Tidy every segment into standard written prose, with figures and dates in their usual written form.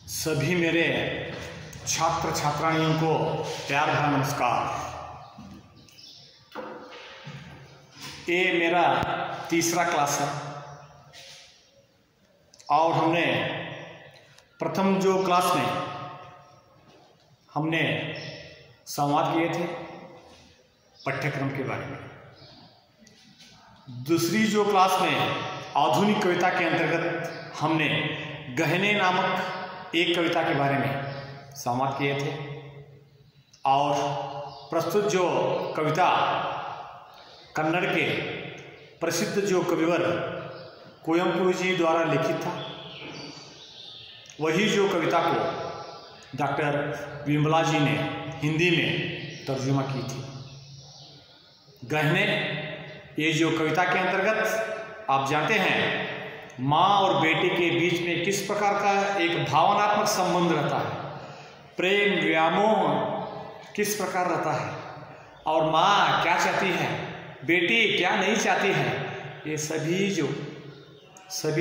सभी मेरे छात्र छात्राओं को प्यार भरा नमस्कार। ये मेरा तीसरा क्लास है और हमने प्रथम जो क्लास में हमने संवाद किए थे पाठ्यक्रम के बारे में। दूसरी जो क्लास में आधुनिक कविता के अंतर्गत हमने गहने नामक एक कविता के बारे में संवाद किए थे और प्रस्तुत जो कविता कन्नड़ के प्रसिद्ध जो कविवर कुवेंपु जी द्वारा लिखित था, वही जो कविता को डॉक्टर विमला जी ने हिंदी में तर्जुमा की थी। गहने ये जो कविता के अंतर्गत आप जानते हैं माँ और बेटे के बीच में किस प्रकार का एक भावनात्मक संबंध रहता है, प्रेम व्यामोह किस प्रकार रहता है और माँ क्या चाहती है, बेटी क्या नहीं चाहती है, ये सभी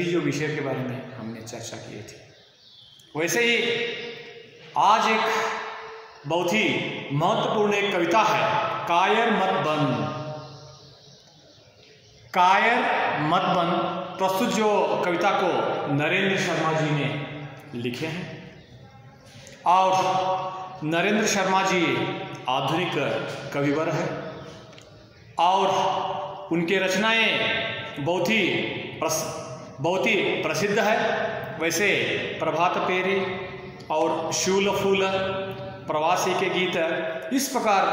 जो विषय के बारे में हमने चर्चा की थी। वैसे ही आज एक बहुत ही महत्वपूर्ण एक कविता है, कायर मत बन। कायर मत बन प्रस्तुत जो कविता को नरेंद्र शर्मा जी ने लिखे हैं और नरेंद्र शर्मा जी आधुनिक कविवर है और उनके रचनाएं बहुत ही प्रसिद्ध है। वैसे प्रभात पेरी और शूल फूल, प्रवासी के गीत, इस प्रकार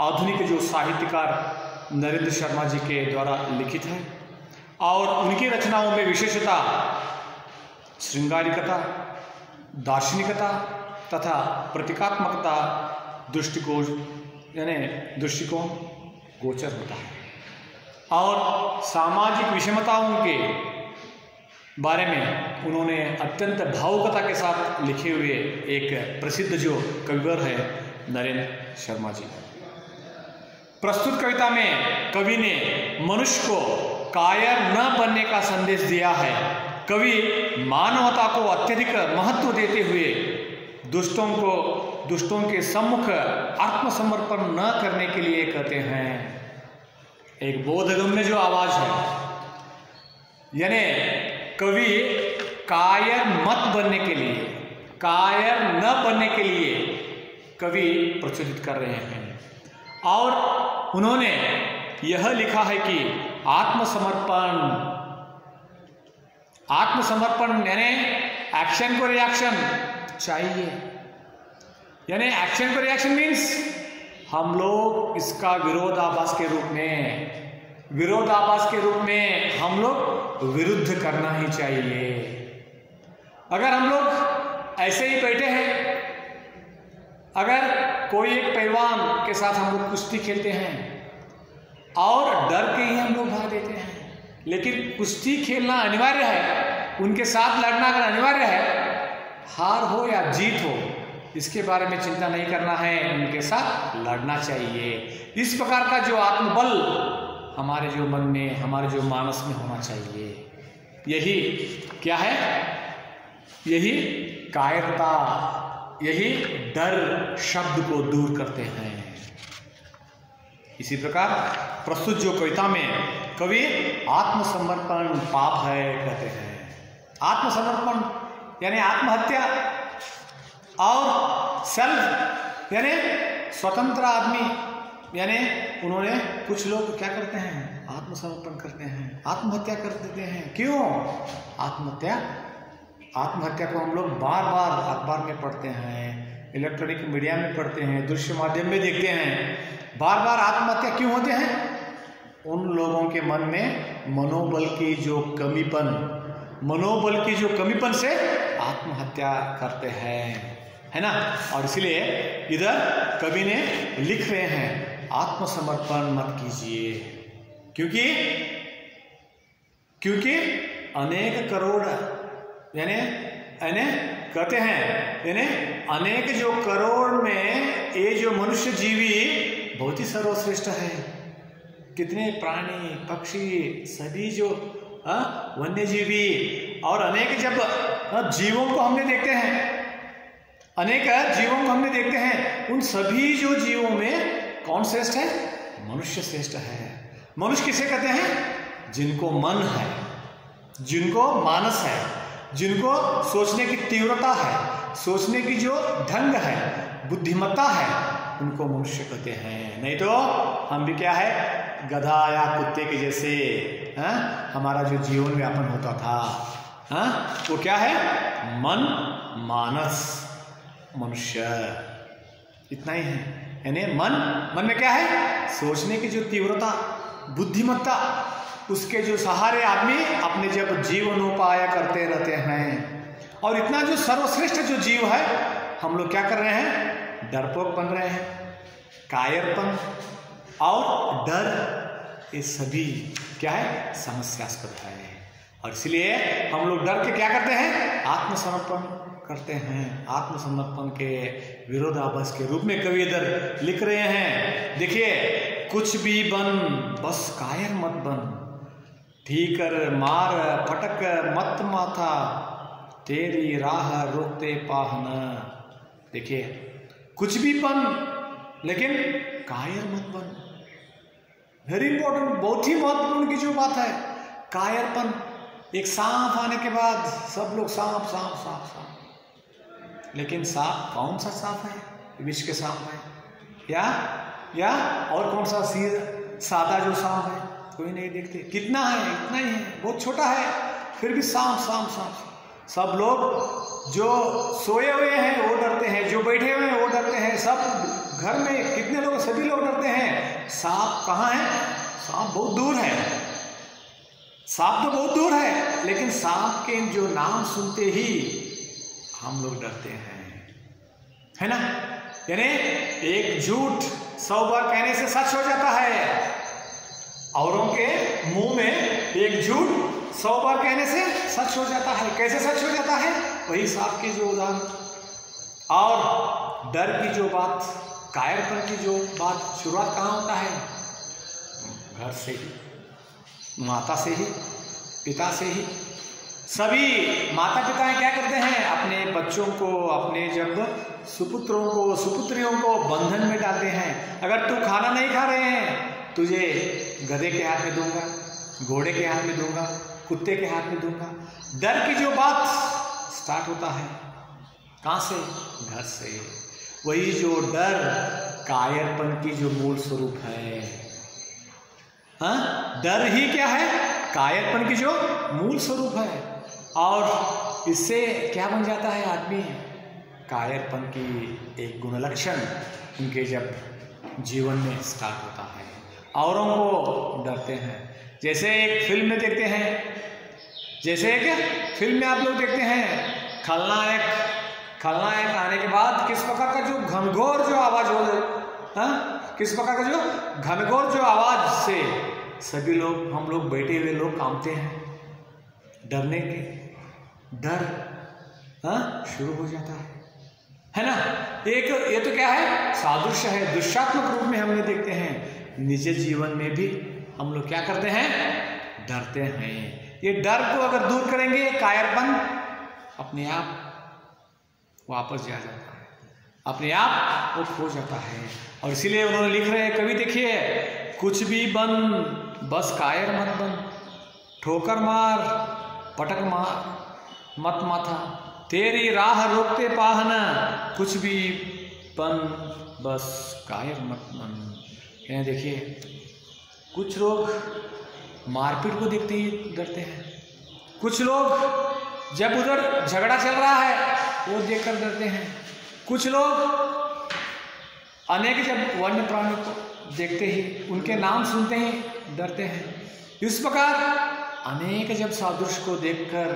आधुनिक जो साहित्यकार नरेंद्र शर्मा जी के द्वारा लिखित है और उनकी रचनाओं में विशेषता श्रृंगारिकता, दार्शनिकता तथा प्रतीकात्मकता दृष्टिकोण गोचर होता है और सामाजिक विषमताओं के बारे में उन्होंने अत्यंत भावुकता के साथ लिखे हुए एक प्रसिद्ध जो कविवर है नरेंद्र शर्मा जी। प्रस्तुत कविता में कवि ने मनुष्य को कायर न बनने का संदेश दिया है। कवि मानवता को अत्यधिक महत्व देते हुए दुष्टों के सम्मुख आत्मसमर्पण न करने के लिए कहते हैं। एक बोधगम्य जो आवाज है, यानी कवि कायर मत बनने के लिए, कायर न बनने के लिए कवि प्रचोदित कर रहे हैं और उन्होंने यह लिखा है कि आत्मसमर्पण यानी एक्शन को रिएक्शन चाहिए। यानी एक्शन को रिएक्शन मीन्स हम लोग इसका विरोधाभास के रूप में हम लोग विरुद्ध करना ही चाहिए। अगर हम लोग ऐसे ही बैठे हैं, अगर कोई एक पहलवान के साथ हम लोग कुश्ती खेलते हैं और डर के ही हम लोग भाग देते हैं, लेकिन कुश्ती खेलना अनिवार्य है, उनके साथ लड़ना अगर अनिवार्य है, हार हो या जीत हो इसके बारे में चिंता नहीं करना है, उनके साथ लड़ना चाहिए। इस प्रकार का जो आत्मबल हमारे जो मन में, हमारे जो मानस में होना चाहिए। यही क्या है? यही कायरता, यही डर शब्द को दूर करते हैं। इसी प्रकार प्रस्तुत जो कविता में कवि आत्मसमर्पण पाप है कहते हैं। आत्मसमर्पण यानी आत्महत्या और सेल्फ यानी स्वतंत्र आदमी, यानी उन्होंने कुछ लोग क्या करते हैं, आत्मसमर्पण करते हैं, आत्महत्या कर देते हैं। क्यों आत्महत्या को हम लोग बार बार अखबार में पढ़ते हैं, इलेक्ट्रॉनिक मीडिया में पढ़ते हैं, दृश्य माध्यम में देखते हैं। बार बार आत्महत्या क्यों होते हैं? उन लोगों के मन में मनोबल की जो कमीपन से आत्महत्या करते हैं, है ना। और इसलिए इधर कवि ने लिख रहे हैं आत्मसमर्पण मत कीजिए, क्योंकि अनेक करोड़ यानी कहते हैं, यानी अनेक जो करोड़ में ये जो मनुष्य जीवी बहुत ही सर्वश्रेष्ठ है। कितने प्राणी पक्षी सभी जो वन्यजीवी और अनेक जब जीवों को हमने देखते हैं, अनेक जीवों को हमने देखते हैं। उन सभी जो जीवों में कौन श्रेष्ठ है? मनुष्य श्रेष्ठ है। मनुष्य किसे कहते हैं? जिनको मन है, जिनको मानस है, जिनको सोचने की तीव्रता है, सोचने की जो ढंग है, बुद्धिमत्ता है, उनको मनुष्य कहते हैं। नहीं तो हम भी क्या है, गधा या कुत्ते के जैसे हमारा जो जीवन यापन होता था, वो क्या है? मन मानस मनुष्य, इतना ही है। यानी मन में क्या है? सोचने की जो तीव्रता, बुद्धिमत्ता, उसके जो सहारे आदमी अपने जब जीवनोपाय करते रहते हैं। और इतना जो सर्वश्रेष्ठ जो जीव है, हम लोग क्या कर रहे हैं? डरपोक बन रहे हैं। कायरपन और डर, ये सभी क्या है? समस्यास्पद है। और इसलिए हम लोग डर के क्या करते हैं? आत्मसमर्पण करते हैं। आत्मसमर्पण के विरोधाभास के रूप में कवि इधर लिख रहे हैं। देखिए, कुछ भी बन बस कायर मत बन, ठीकर मार फटक मत माथा, तेरी राह रोकते पाहन। देखिए, कुछ भी बन लेकिन कायर मत बन। वेरी इंपॉर्टेंट, बहुत ही महत्वपूर्ण की जो बात है, कायरपन। एक सांप आने के बाद सब लोग सांप सांप सांप सांप, लेकिन सांप कौन सा सांप है? विष के सांप है या और कौन सा सादा जो सांप है? कोई नहीं देखते। कितना है? इतना ही है, बहुत छोटा है, फिर भी सांप सांप सांप। सब लोग जो सोए हुए हैं वो डरते हैं, जो बैठे हुए हैं वो डरते हैं, सब घर में कितने लोग, सभी लोग डरते हैं। सांप कहाँ है? सांप बहुत दूर है, सांप तो बहुत दूर है, लेकिन सांप के जो नाम सुनते ही हम लोग डरते हैं, है ना? यानी एक झूठ 100 बार कहने से सच हो जाता है। औरों के मुंह में एक झूठ 100 बार कहने से सच हो जाता है। कैसे सच हो जाता है? वही सांप की जो उदाहरण। और डर की जो बात, कायरपन की जो बात, शुरुआत कहाँ होता है? घर से ही, माता से ही, पिता से ही। सभी माता पिता क्या करते हैं? अपने बच्चों को, अपने जब सुपुत्रों को, सुपुत्रियों को बंधन में डालते हैं। अगर तू खाना नहीं खा रहे हैं, तुझे गधे के हाथ में दूंगा, घोड़े के हाथ में दूंगा, कुत्ते के हाथ में दूंगा। डर की जो बात स्टार्ट होता है कहाँ से? घर से। वही जो डर कायरपन की जो मूल स्वरूप है। डर ही क्या है? कायरपन की जो मूल स्वरूप है। और इससे क्या बन जाता है आदमी? कायरपन की एक गुण लक्षण उनके जब जीवन में स्टार्ट होता है, औरों को डरते हैं। जैसे एक फिल्म में देखते हैं, जैसे एक फिल्म में आप लोग देखते हैं, खलनायक आने के बाद किस प्रकार का जो घनघोर जो आवाज हो जाए, किस प्रकार का जो घनघोर जो आवाज से सभी लोग, हम लोग बैठे हुए लोग कांपते हैं, डरने के डर शुरू हो जाता है ना? एक ये तो क्या है? सादृश्य है, दृश्यात्मक रूप में हमने देखते हैं। निज जीवन में भी हम लोग क्या करते हैं? डरते हैं। ये डर को अगर दूर करेंगे, कायरपन अपने आप वापस जा जाता है, अपने आप वो खो जाता है। और इसीलिए उन्होंने लिख रहे हैं कवि, देखिए, कुछ भी बन बस कायर मत बन, ठोकर मार पटक मार मत माथा, तेरी राह रोकते पाहना, कुछ भी बन बस कायर मत बन। यहाँ देखिए, कुछ लोग मारपीट को देखते ही डरते हैं, कुछ लोग जब उधर झगड़ा चल रहा है वो देखकर डरते हैं, कुछ लोग अनेक जब वन्य प्राणी को देखते ही, उनके नाम सुनते ही डरते हैं। इस प्रकार अनेक जब सादृश्य को देखकर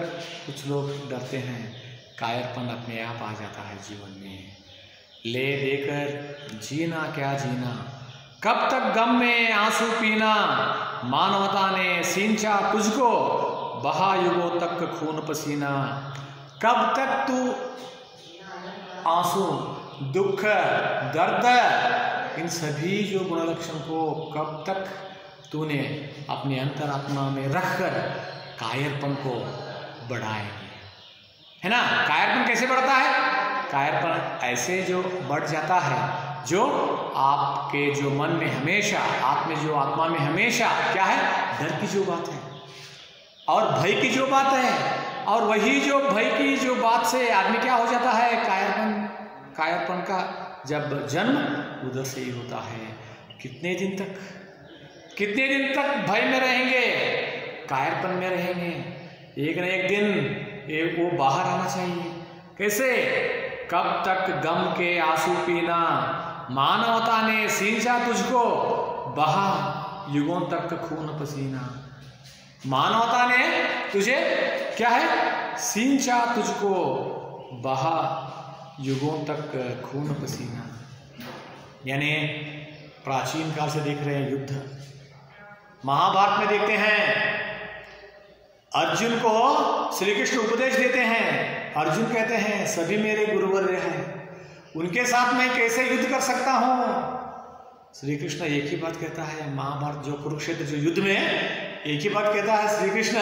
कुछ लोग डरते हैं, कायरपन अपने आप आ जाता है जीवन में। ले देकर जीना क्या जीना, कब तक गम में आंसू पीना, मानवता ने सींचा तुझको, बहा युगों तक खून पसीना। कब तक तू आंसू, दुख, दर्द, इन सभी जो गुण लक्षण को कब तक तूने अपने अंतरात्मा में रखकर कायरपन को बढ़ाएंगे, है ना। कायरपन कैसे बढ़ता है? कायरपन ऐसे जो बढ़ जाता है जो आपके जो मन में हमेशा, आत्मा में हमेशा क्या है? डर की जो बात है और भय की जो बात है, और वही जो भय की जो बात से आदमी क्या हो जाता है? कायरपन का जब जन्म उधर से ही होता है। कितने दिन तक भय में रहेंगे, कायरपन में रहेंगे? एक न एक दिन वो बाहर आना चाहिए। कैसे? कब तक गम के आंसू पीना, मानवता ने सींचा तुझको, बहा युगों तक खून पसीना। मानवता ने तुझे क्या है? सींचा तुझको, बहा युगों तक खून पसीना। यानी प्राचीन काल से देख रहे हैं युद्ध। महाभारत में देखते हैं अर्जुन को श्री कृष्ण उपदेश देते हैं। अर्जुन कहते हैं सभी मेरे गुरुवर्य हैं, उनके साथ मैं कैसे युद्ध कर सकता हूं? श्री कृष्ण एक ही बात कहता है, महाभारत जो कुरुक्षेत्र जो युद्ध में एक ही बात कहता है श्री कृष्ण,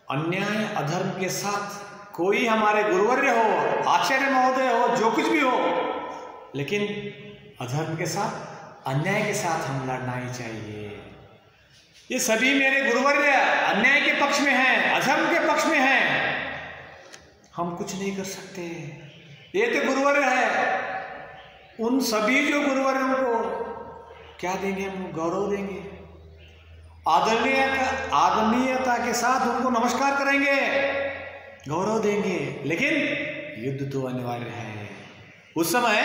अन्याय अधर्म के साथ कोई हमारे गुरुवर्य हो, आचार्य महोदय हो, जो कुछ भी हो, लेकिन अधर्म के साथ, अन्याय के साथ हम लड़ना ही चाहिए। ये सभी मेरे गुरुवर्य अन्याय के पक्ष में हैं, अधर्म के पक्ष में हैं, हम कुछ नहीं कर सकते। ये तो गुरुवर्य है, उन सभी जो गुरुवर्यों को क्या देंगे? हम गौरव देंगे, आदरणीयता के साथ उनको नमस्कार करेंगे, गौरव देंगे, लेकिन युद्ध तो अनिवार्य है। उस समय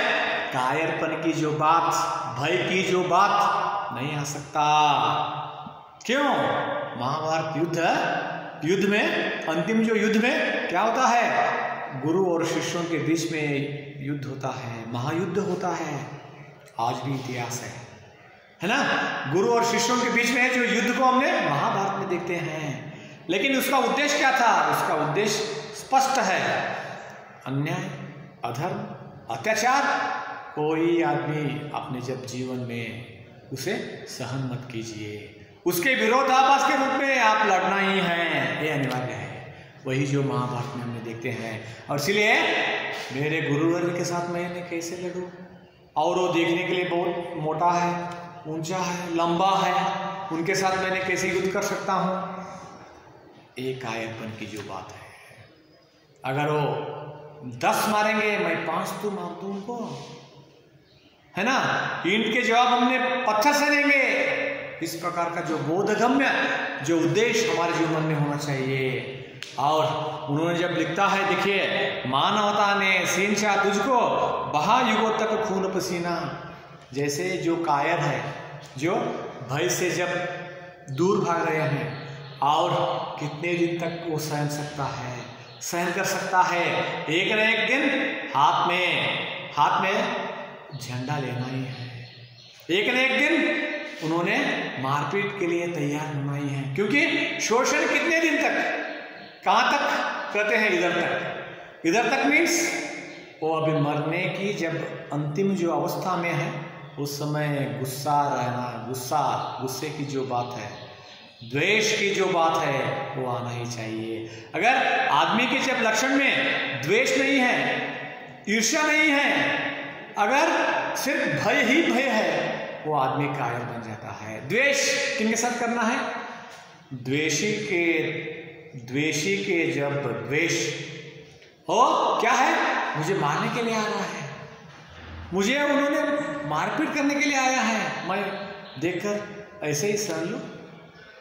कायरपन की जो बात, भय की जो बात नहीं आ सकता। क्यों? महाभारत युद्ध में, अंतिम जो युद्ध में क्या होता है? गुरु और शिष्यों के बीच में युद्ध होता है, महायुद्ध होता है। आज भी इतिहास है ना। गुरु और शिष्यों के बीच में जो युद्ध को हमने महाभारत में देखते हैं, लेकिन उसका उद्देश्य क्या था? उसका उद्देश्य स्पष्ट है, अन्याय, अधर्म, अत्याचार कोई आदमी अपने जब जीवन में उसे सहन मत कीजिए, उसके विरोधाभास के रूप में आप लड़ना ही है, ये अनिवार्य है। वही जो महाभारत में हमने देखते हैं। और इसलिए मेरे गुरुवर्य के साथ मैं कैसे लड़ूं? और वो देखने के लिए बहुत मोटा है, ऊंचा है, लंबा है, उनके साथ मैंने कैसे युद्ध कर सकता हूं? एक कायरपन की जो बात है, अगर वो 10 मारेंगे मैं 5 तो मार दूं उनको, है ना। ईंट के जवाब हमने पत्थर से देंगे। इस प्रकार का जो बोधगम्य जो उद्देश्य हमारे जीवन में होना चाहिए। और उन्होंने जब लिखता है, देखिए, मानवता ने सींचा तुझको, बहा युगों तक खून पसीना। जैसे जो कायर है, जो भय से जब दूर भाग रहे हैं, और कितने दिन तक वो सहन कर सकता है। एक न एक दिन हाथ में झंडा लेना ही है। एक न एक दिन उन्होंने मारपीट के लिए तैयार होना ही है, क्योंकि शोषण कितने दिन तक, कहाँ तक करते हैं? इधर तक मीन्स वो अभी मरने की जब अंतिम जो अवस्था में है, उस समय गुस्सा रहना, गुस्से की जो बात है, द्वेष की जो बात है, वो आना ही चाहिए। अगर आदमी के जब लक्षण में द्वेष नहीं है, ईर्ष्या नहीं है, अगर सिर्फ भय ही भय है, वो आदमी कायर बन जाता है। द्वेष किनके साथ करना है? द्वेषी के जब द्वेष हो, क्या है? मुझे मारने के लिए आ रहा है, मुझे उन्होंने मारपीट करने के लिए आया है, मैं देखकर ऐसे ही सहन लूं,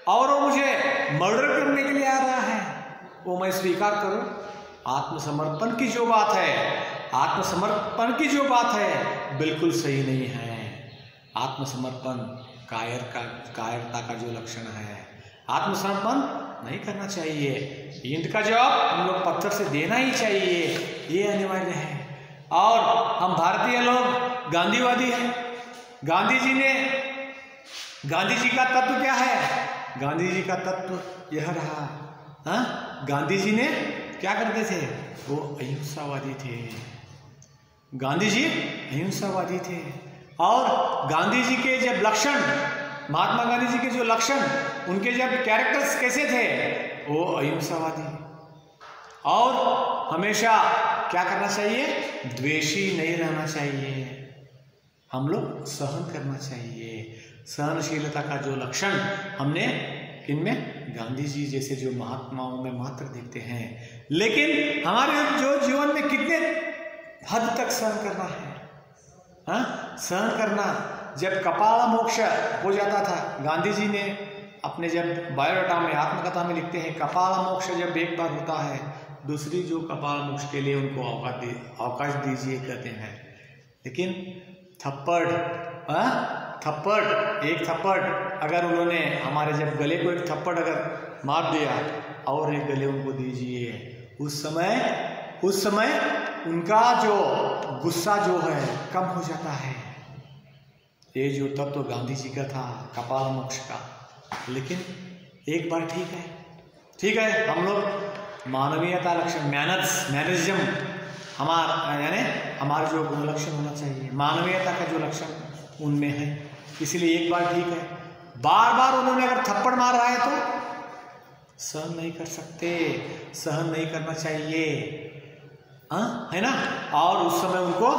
और वो मुझे मर्डर करने के लिए आ रहा है, वो मैं स्वीकार करूं। आत्मसमर्पण की जो बात है, बिल्कुल सही नहीं है। आत्मसमर्पण कायरता का जो लक्षण है, आत्मसमर्पण नहीं करना चाहिए। ईंट का जवाब हम लोग पत्थर से देना ही चाहिए, ये अनिवार्य है। और हम भारतीय लोग गांधीवादी हैं। गांधी जी का तत्व क्या है? गांधी जी का तत्व यह रहा। गांधी जी ने क्या करते थे? वो अहिंसावादी थे। गांधी जी अहिंसावादी थे। और गांधी जी के जब लक्षण, महात्मा गांधी जी के जो लक्षण, उनके जब कैरेक्टर्स कैसे थे? वो अहिंसावादी। और हमेशा क्या करना चाहिए, द्वेषी नहीं रहना चाहिए, हम लोग सहन करना चाहिए। सहनशीलता का जो लक्षण हमने इनमें गांधी जी जैसे जो महात्माओं में मात्र देखते हैं, लेकिन हमारे जो जीवन में कितने हद तक सहन करना है, सहन करना। जब कपाल मोक्ष हो जाता था, गांधी जी ने अपने जब बायोडाटा में आत्मकथा में लिखते हैं, कपाल मोक्ष जब एक बार होता है, दूसरी जो कपाल मोक्ष के लिए उनको अवकाश दीजिए कहते हैं। लेकिन थप्पड़ एक थप्पड़ अगर उन्होंने हमारे जब गले को एक थप्पड़ अगर मार दिया और एक गले उनको दीजिए, उस समय उनका जो गुस्सा जो है कम हो जाता है। ये जो तत्व गांधी जी का था कपाल मोक्ष का। लेकिन एक बार ठीक है, हम लोग मानवीयता लक्षण मैनरिज्म हमारा जो गुण लक्षण होना चाहिए, मानवीयता का जो लक्षण उनमें है, इसलिए एक बार ठीक है। बार बार उन्होंने अगर थप्पड़ मार रहा है तो सहन नहीं कर सकते, सहन नहीं करना चाहिए, है ना। और उस समय उनको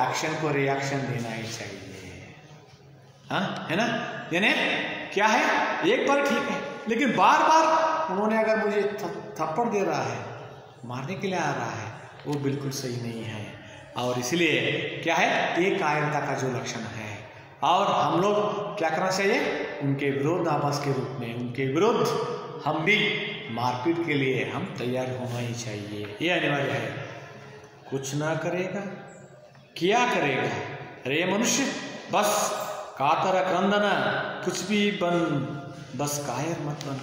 एक्शन को रिएक्शन देना ही चाहिए, है ना। यानी क्या है, एक बार ठीक है, लेकिन बार बार उन्होंने अगर मुझे थप्पड़ दे रहा है, मारने के लिए आ रहा है, वो बिल्कुल सही नहीं है। और इसलिए क्या है, ये कायरता का जो लक्षण है। और हम लोग क्या करना चाहिए, उनके विरोध आपस के रूप में, उनके विरुद्ध हम भी मारपीट के लिए हम तैयार होना ही चाहिए, ये अनिवार्य है। कुछ ना करेगा क्या करेगा, अरे मनुष्य बस कातर क्रंदन, कुछ भी बन बस कायर मत बन।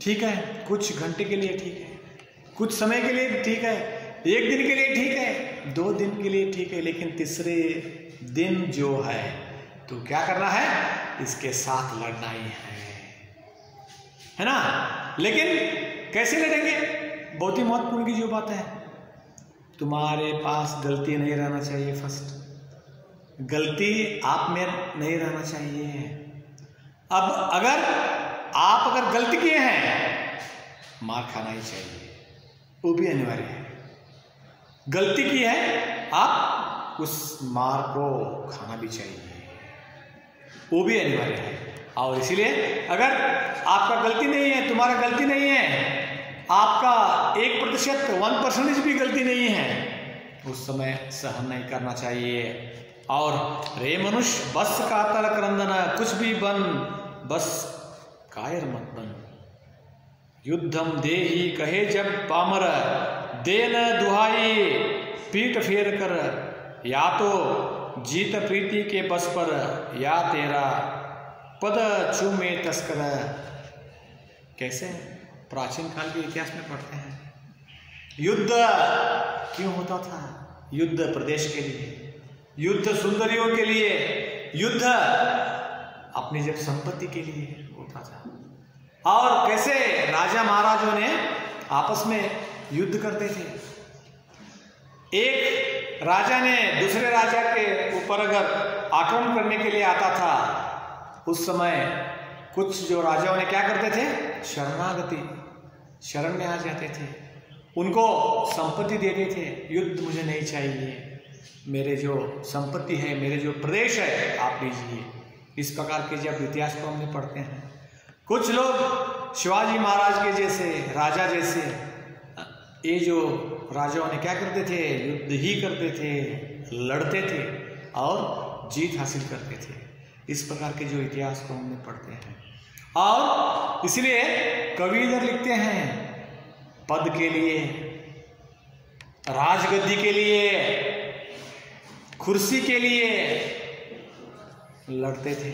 ठीक है, कुछ घंटे के लिए ठीक है, कुछ समय के लिए ठीक है, एक दिन के लिए ठीक है, 2 दिन के लिए ठीक है, लेकिन तीसरे दिन जो है तो क्या करना है, इसके साथ लड़ना ही है ना। लेकिन कैसे लड़ेंगे, बहुत ही महत्वपूर्ण की जो बात है, तुम्हारे पास गलती नहीं रहना चाहिए। फर्स्ट गलती आप में नहीं रहना चाहिए। अब अगर गलती किए हैं, मार खाना ही चाहिए, वो भी अनिवार्य है। गलती की है, आप उस मार को खाना भी चाहिए, वो भी अनिवार्य है। और इसीलिए अगर आपका गलती नहीं है, तुम्हारा गलती नहीं है, आपका 1% 1% भी गलती नहीं है, उस समय सहन नहीं करना चाहिए। और रे मनुष्य बस कातर क्रंदन, कुछ भी बन बस कायर मत बन। युद्धम देही कहे जब पामर, देन दुहाई पीठ फेर कर, या तो जीत प्रीति के बस पर, या तेरा पद चूमे तस्कर। कैसे प्राचीन काल के इतिहास में पढ़ते हैं, युद्ध क्यों होता था, युद्ध प्रदेश के लिए, युद्ध सुंदरियों के लिए, युद्ध अपनी जब संपत्ति के लिए होता था। और कैसे राजा महाराजों ने आपस में युद्ध करते थे। एक राजा ने दूसरे राजा के ऊपर अगर आक्रमण करने के लिए आता था, उस समय कुछ जो राजाओं ने क्या करते थे, शरण में आ जाते थे, उनको संपत्ति देते थे। युद्ध मुझे नहीं चाहिए, मेरे जो संपत्ति है, मेरे जो प्रदेश है आप लीजिए। इस प्रकार के जब इतिहास को हमने पढ़ते हैं, कुछ लोग शिवाजी महाराज के जैसे राजा जैसे, ये जो राजाओं ने क्या करते थे, युद्ध ही करते थे, लड़ते थे और जीत हासिल करते थे। इस प्रकार के जो इतिहास को हमने पढ़ते हैं। और इसलिए कवि इधर लिखते हैं, पद के लिए, राजगद्दी के लिए, कुर्सी के लिए लड़ते थे।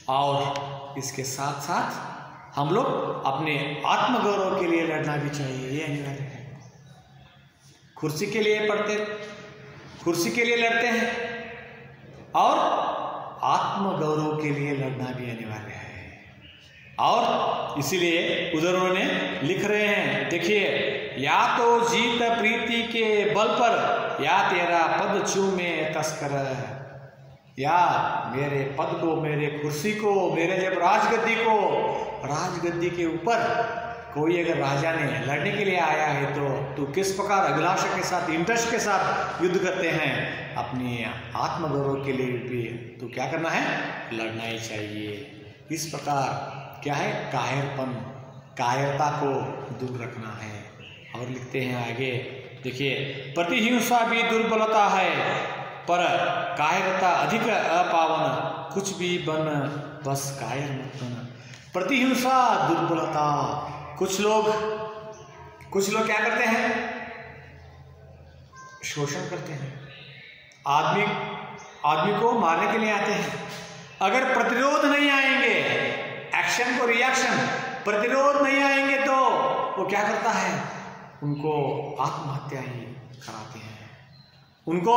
और इसके साथ साथ हम लोग अपने आत्मगौरव के लिए लड़ना भी चाहिए, ये अनिवार्य है। कुर्सी के लिए कुर्सी के लिए लड़ते हैं और आत्मगौरव के लिए लड़ना भी अनिवार्य है। और इसीलिए उधर उन्होंने लिख रहे हैं, देखिए, या तो जीत प्रीति के बल पर, या तेरा पद चूमे तस्कर। या मेरे पद को, मेरे कुर्सी को, मेरे जब राजगद्दी के ऊपर कोई अगर राजा ने लड़ने के लिए आया है तो किस प्रकार अभिलाषा के साथ, इंटरेस्ट के साथ युद्ध करते हैं, अपनी आत्मगौरव के लिए भी तो क्या करना है, लड़ना ही चाहिए। इस प्रकार क्या है, कायरता को दूर रखना है। और लिखते हैं आगे, देखिए, प्रतिहिंसा भी दुर्बलता है, पर कायरता अधिक अपावन, कुछ भी बन बस कायर मत बन। प्रतिहिंसा दुर्बलता, कुछ लोग क्या करते हैं, शोषण करते हैं, आदमी को मारने के लिए आते हैं। अगर प्रतिरोध नहीं आएंगे, एक्शन को रिएक्शन, प्रतिरोध नहीं आएंगे तो वो क्या करता है, उनको आत्महत्या ही कराते हैं। उनको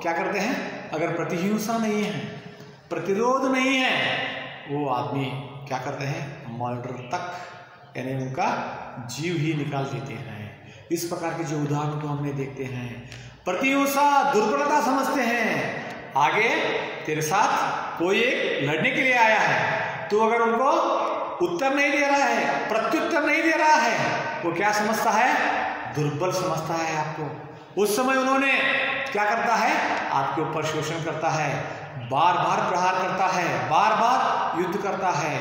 क्या करते हैं, अगर प्रतिहिंसा नहीं है, प्रतिरोध नहीं है, वो आदमी क्या करते हैं, मर्डर तक, यानी उनका जीव ही निकाल देते हैं। इस प्रकार के जो उदाहरण को हमने देखते हैं। प्रतिहिंसा दुर्बलता समझते हैं। आगे तेरे साथ कोई एक लड़ने के लिए आया है, तो अगर उनको उत्तर नहीं दे रहा है, प्रत्युत्तर नहीं दे रहा है, वो क्या समझता है, दुर्बल समझता है आपको। उस समय उन्होंने क्या करता है, आपके ऊपर शोषण करता है, बार बार प्रहार करता है, बार बार युद्ध करता है।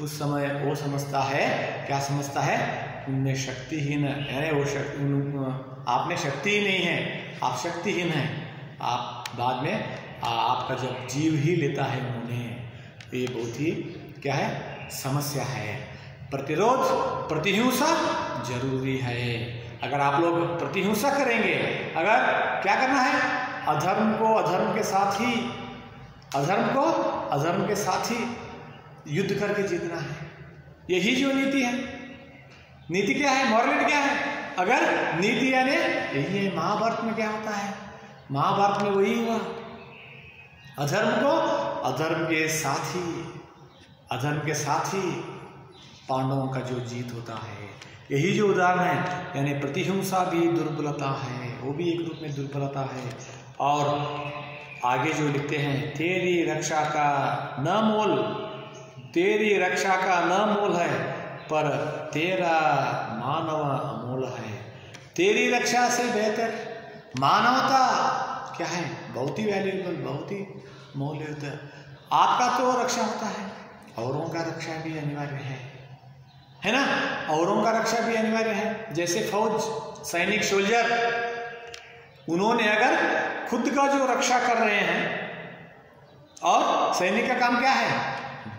उस समय वो समझता है, क्या समझता है, उनमें शक्तिहीन है, वो आप में शक्ति ही नहीं है, आप शक्तिहीन हैं। आप बाद में आपका जब जीव ही लेता है उन्होंने, ये बहुत ही क्या है, समस्या है। प्रतिरोध, प्रतिहिंसा जरूरी है। अगर आप लोग प्रतिहिंसा करेंगे, अगर क्या करना है, अधर्म को अधर्म के साथ ही, अधर्म को अधर्म के साथ ही युद्ध करके जीतना है। यही जो नीति है। नीति क्या है, मॉरलिटी क्या है, अगर नीति यानी यही है। महाभारत में क्या होता है, महाभारत में वही हुआ, अधर्म को अधर्म के साथ ही, अधर्म के साथ ही पांडवों का जो जीत होता है। यही जो उदाहरण है, यानी प्रतिहिंसा भी दुर्बलता है, वो भी एक रूप में दुर्बलता है। और आगे जो लिखते हैं, तेरी रक्षा का न मोल, तेरी रक्षा का न मोल है, पर तेरा मानव अमोल है। तेरी रक्षा से बेहतर मानवता क्या है, बहुत ही वैल्यूएबल, बहुत ही मूल्य होता है। आपका तो रक्षा होता है, औरों का रक्षा भी अनिवार्य है ना, औरों का रक्षा भी अनिवार्य है। जैसे फौज, सैनिक, सोल्जर, उन्होंने अगर खुद का जो रक्षा कर रहे हैं, और सैनिक का काम क्या है,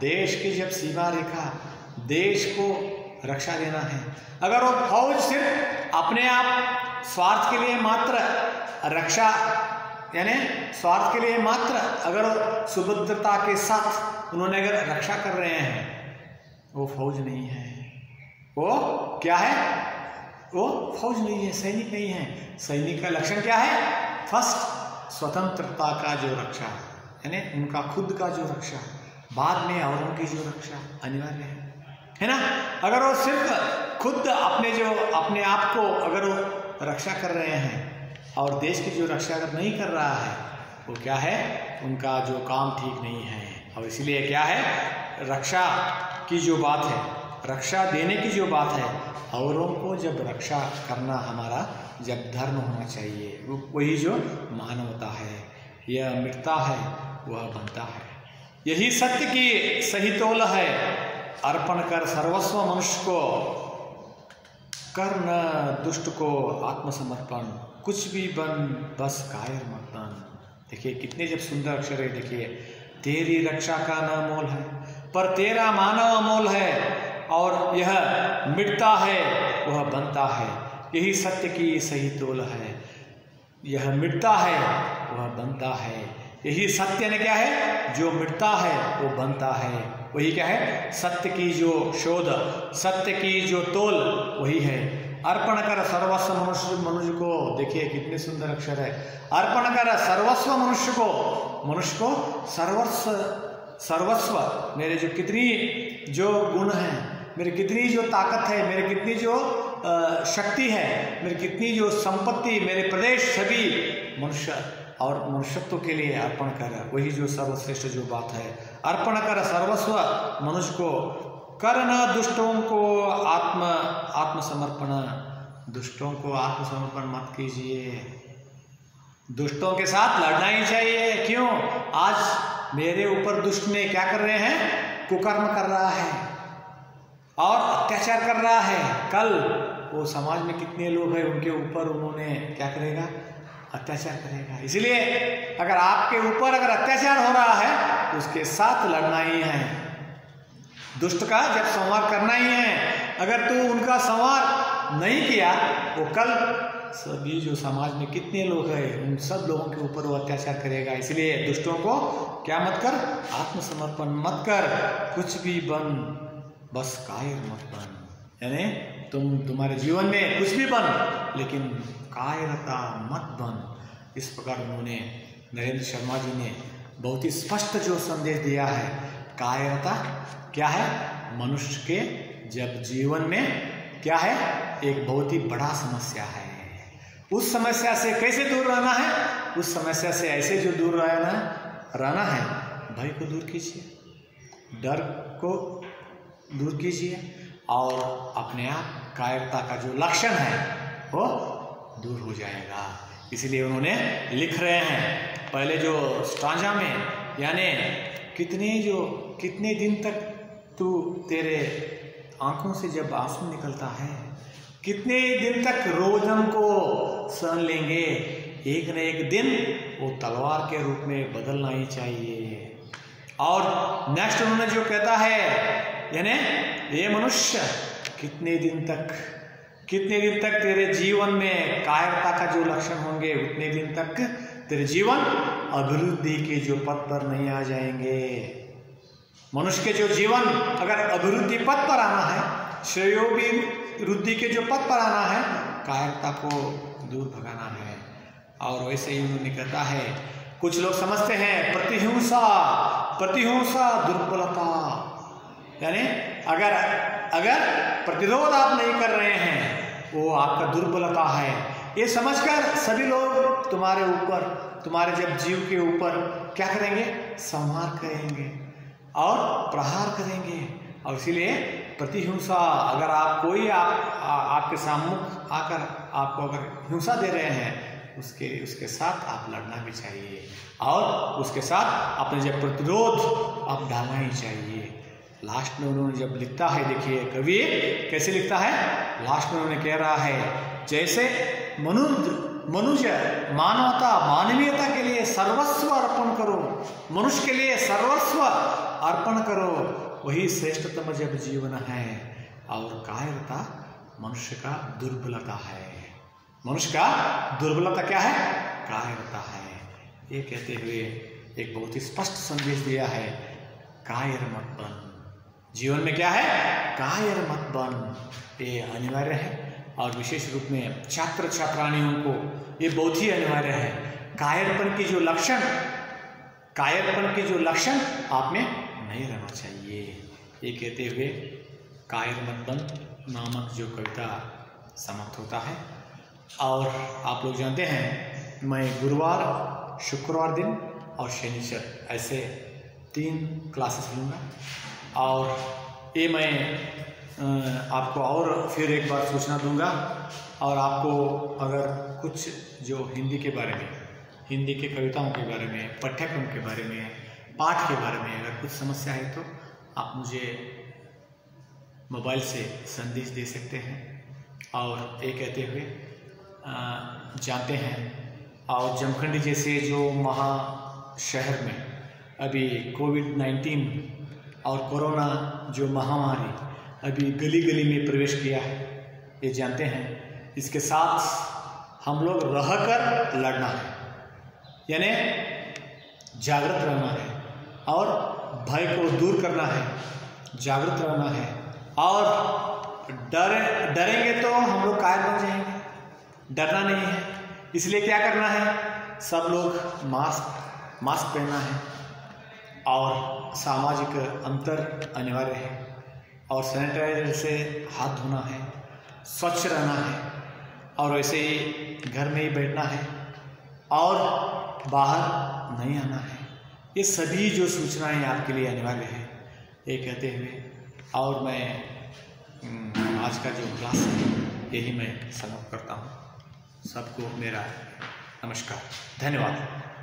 देश की जब सीमा रेखा, देश को रक्षा देना है। अगर वो फौज सिर्फ अपने आप स्वार्थ के लिए मात्र रक्षा, यानी स्वार्थ के लिए मात्र अगर सुभद्रता के साथ उन्होंने अगर रक्षा कर रहे हैं, वो फौज नहीं है। वो क्या है, वो फौज नहीं है, सैनिक नहीं है। सैनिक का लक्षण क्या है, फर्स्ट स्वतंत्रता का जो रक्षा, यानी उनका खुद का जो रक्षा, बाद में औरों की जो रक्षा अनिवार्य है ना। अगर वो सिर्फ खुद अपने आप को अगर वो रक्षा कर रहे हैं और देश की जो रक्षा अगर नहीं कर रहा है, वो क्या है, उनका जो काम ठीक नहीं है। और इसलिए क्या है, रक्षा की जो बात है, रक्षा देने की जो बात है, औरों को जब रक्षा करना हमारा जब धर्म होना चाहिए, वही जो मानवता है, यह मिटता है वह बनता है। यही सत्य की सही तोल है, अर्पण कर सर्वस्व मनुष्य को, कर न दुष्ट को आत्मसमर्पण, कुछ भी बन बस कायर मत बन। देखिए कितने जब सुंदर अक्षर है, देखिए, तेरी रक्षा का न मोल है, पर तेरा मानव अमोल है, और यह मिटता है वह बनता है। यही सत्य की सही तोल है, यह मिटता है वह बनता है। यही सत्य ने क्या है, जो मिटता है वो बनता है। वही क्या है, सत्य की जो शोध, सत्य की जो तोल, वही है। अर्पण कर सर्वस्व मनुष्य को, देखिए कितने सुंदर अक्षर है, अर्पण कर सर्वस्व मनुष्य को सर्वस्व, मेरे जो कितनी जो गुण हैं, मेरी कितनी जो ताकत है, मेरी कितनी जो शक्ति है, मेरी कितनी जो संपत्ति, मेरे प्रदेश, सभी मनुष्य और मनुष्यत्व के लिए अर्पण कर। वही जो सर्वश्रेष्ठ जो बात है, अर्पण कर सर्वस्व मनुष्य को, करना दुष्टों को आत्मसमर्पण, दुष्टों को आत्मसमर्पण मत कीजिए। दुष्टों के साथ लड़ना ही चाहिए। क्यों? आज मेरे ऊपर दुष्ट में क्या कर रहे हैं? कुकर्म कर रहा है और अत्याचार कर रहा है। कल वो समाज में कितने लोग हैं, उनके ऊपर उन्होंने क्या करेगा? अत्याचार करेगा। इसलिए अगर आपके ऊपर अगर अत्याचार हो रहा है तो उसके साथ लड़ना ही है। दुष्ट का जब संहार करना ही है। अगर तू उनका संहार नहीं किया वो कल सभी जो समाज में कितने लोग हैं उन सब लोगों के ऊपर वो अत्याचार करेगा। इसलिए दुष्टों को क्या मत कर? आत्मसमर्पण मत कर। कुछ भी बन, बस कायर मत बन। यानी तुम्हारे जीवन में कुछ भी बन लेकिन कायरता मत बन। इस प्रकार उन्होंने, नरेंद्र शर्मा जी ने बहुत ही स्पष्ट जो संदेश दिया है। कायरता क्या है? मनुष्य के जब जीवन में क्या है? एक बहुत ही बड़ा समस्या है। उस समस्या से कैसे दूर रहना है? उस समस्या से ऐसे जो दूर रहना है, भय को दूर कीजिए, डर को दूर कीजिए और अपने आप कायरता का जो लक्षण है वो दूर हो जाएगा। इसलिए उन्होंने लिख रहे हैं पहले जो स्टांजा में, यानी कितने दिन तक तू तेरे आंखों से जब आंसू निकलता है, कितने दिन तक रोज हमको सहन लेंगे? एक न एक दिन वो तलवार के रूप में बदलना ही चाहिए। और नेक्स्ट उन्होंने जो कहता है, यानी ये मनुष्य कितने दिन तक तेरे जीवन में कायरता का जो लक्षण होंगे उतने दिन तक तेरे जीवन अभिवृद्धि के जो पथ पर नहीं आ जाएंगे। मनुष्य के जो जीवन अगर अभिवृद्धि पथ पर आना है, श्रेयोभिवृद्धि के जो पथ पर आना है, कायरता को दूर भगाना है। और वैसे ही उन्होंने कहता है, कुछ लोग समझते हैं प्रतिहिंसा दुर्बलता, यानी अगर प्रतिरोध आप नहीं कर रहे हैं वो आपका दुर्बलता है। ये समझकर सभी लोग तुम्हारे जब जीव के ऊपर क्या करेंगे? संहार करेंगे और प्रहार करेंगे। और इसीलिए प्रतिहिंसा, अगर आपके सम्मुख आकर आपको अगर हिंसा दे रहे हैं उसके साथ आप लड़ना भी चाहिए और उसके साथ अपने जब प्रतिरोध आप डालना ही चाहिए। लास्ट में उन्होंने जब लिखता है, देखिए कवि कैसे लिखता है। लास्ट में उन्होंने कह रहा है, जैसे मनुष्य मानवीयता के लिए सर्वस्व अर्पण करो, मनुष्य के लिए सर्वस्व अर्पण करो, वही श्रेष्ठतम जब जीवन है। और कायरता मनुष्य का दुर्बलता है। मनुष्य का दुर्बलता क्या है? कायरता है। ये कहते हुए एक बहुत ही स्पष्ट संदेश दिया है, कायर मत बन। जीवन में क्या है? कायर मत बन। ये अनिवार्य है और विशेष रूप में छात्र छात्राओं को ये बहुत ही अनिवार्य है। कायरपन की जो लक्षण आप में नहीं रहना चाहिए। ये कहते हुए कायर मत बन नामक जो कविता समाप्त होता है। और आप लोग जानते हैं मैं गुरुवार, शुक्रवार दिन और शनिचर ऐसे 3 क्लासेस लूँगा। और ये मैं आपको और फिर एक बार सूचना दूंगा। और आपको अगर कुछ जो हिंदी के बारे में, हिंदी के कविताओं के बारे में, पाठ्यक्रम के बारे में, पाठ के बारे में अगर कुछ समस्या है तो आप मुझे मोबाइल से संदेश दे सकते हैं। और ये कहते हुए जानते हैं, और जमखंडी जैसे जो शहर में अभी कोविड-19 और कोरोना जो महामारी अभी गली गली में प्रवेश किया है, ये जानते हैं। इसके साथ हम लोग रहकर लड़ना है, यानी जागृत रहना है और भय को दूर करना है, जागृत रहना है। और डरेंगे तो हम लोग कायर बन जाएंगे। डरना नहीं है, इसलिए क्या करना है? सब लोग मास्क पहनना है और सामाजिक अंतर अनिवार्य है और सैनिटाइजर से हाथ धोना है, स्वच्छ रहना है और वैसे ही घर में ही बैठना है और बाहर नहीं आना है। ये सभी जो सूचनाएं आपके लिए अनिवार्य है। ये कहते हुए और मैं आज का जो क्लास है यही मैं समाप्त करता हूँ। सबको मेरा नमस्कार, धन्यवाद।